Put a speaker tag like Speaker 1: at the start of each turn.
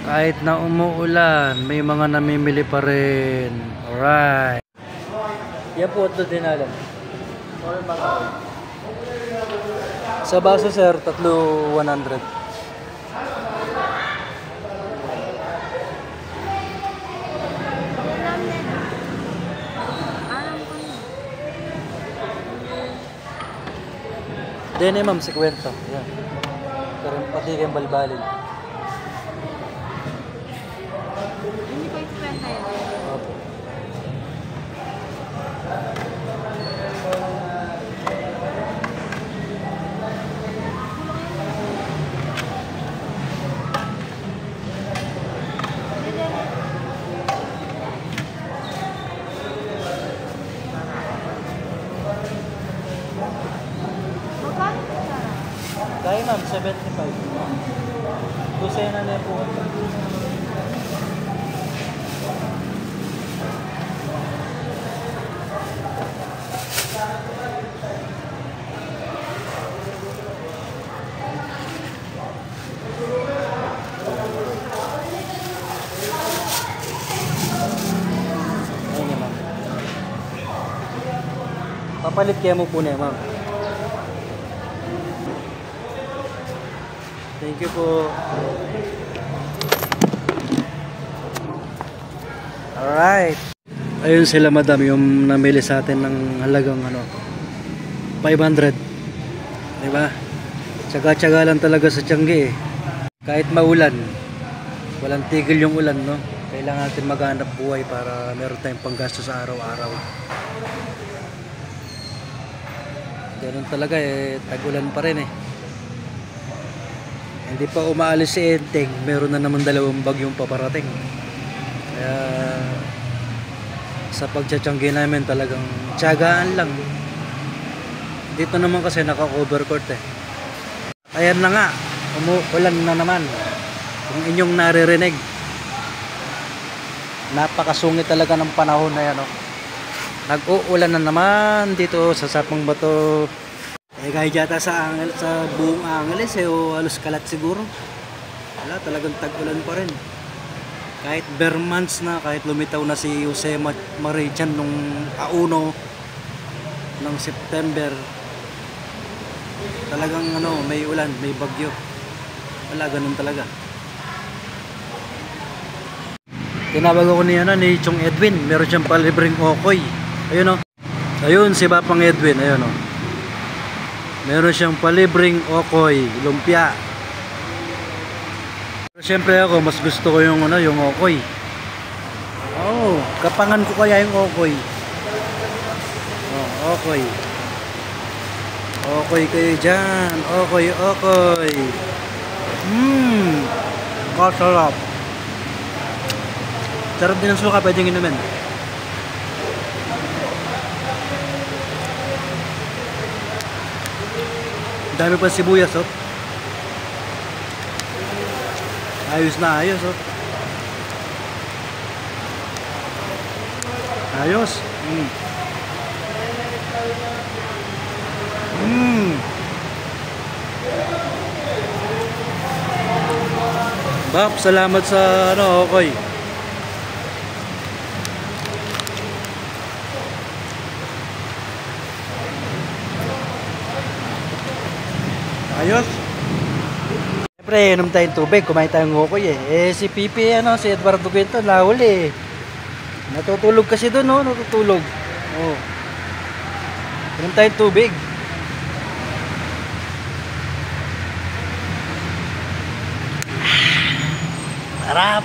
Speaker 1: Kahit na umuulan, may mga namimili pa rin. Alright. Yan po ito din alam. Sa baso sir, 3,100. Dene ma'am, 50. Yan. Pero pati kayong balbalin.
Speaker 2: Hindi ko 50 yan.
Speaker 1: Opo.
Speaker 2: Magkano po siya?
Speaker 1: Kaya ma'am, 75. Dosena na po. Ayun yan ma'am. Papalit kaya mo po na ma'am. Thank you po. Alright. Ayun sila madam, yung namili sa atin ng halagang 500. Diba? Tsaga-tsaga lang talaga sa Tiangge eh. Kahit maulan, walang tigil yung ulan, no? Kailangan natin maghanap buhay para meron tayong panggasto sa araw-araw. Ganun talaga eh, tag-ulan pa rin eh. Hindi pa umaalis si Enteng, meron na naman 2 bagyong paparating. Kaya sa pagtsatsyangge namin talagang tiyagaan lang. Dito naman kasi naka-overcoat eh. Ayan na nga, umuulan na naman. Kung inyong naririnig, napakasungit talaga ng panahon na yan. Nag-uulan na naman dito sa Sapang Bato. Kahit yata sa buong Angeles o halos kalat siguro. Wala, talagang tag-ulan pa rin. Kahit bare months na, kahit lumitaw na si Jose Marichan nung auno ng September, talagang may ulan, may bagyo. Wala, ganun talaga. Tinawag ako ni Chong Edwin, meron siyang palibreng okoy. Ayun ayun si Bapang Edwin, ayun meron siyang palibreng okoy, lumpia. Pero syempre ako, mas gusto ko yung yung okoy. Oh, kapangan ko kaya yung okoy. Oh, okoy. Okoy kayo dyan. Okoy, okoy. Kasarap. Sarap din ang suka, pwedeng inumin. Dami pa sibuyas, Ayos na ayos, Ayos. Bap, salamat sa okoy. Ayos. Siyempre, inom tayong tubig, kumain tayong okoy eh. Si Pipi, si Eduardo Quinto, nahuli eh. Natutulog kasi doon, natutulog. Oh. Inom tayong tubig. Sarap.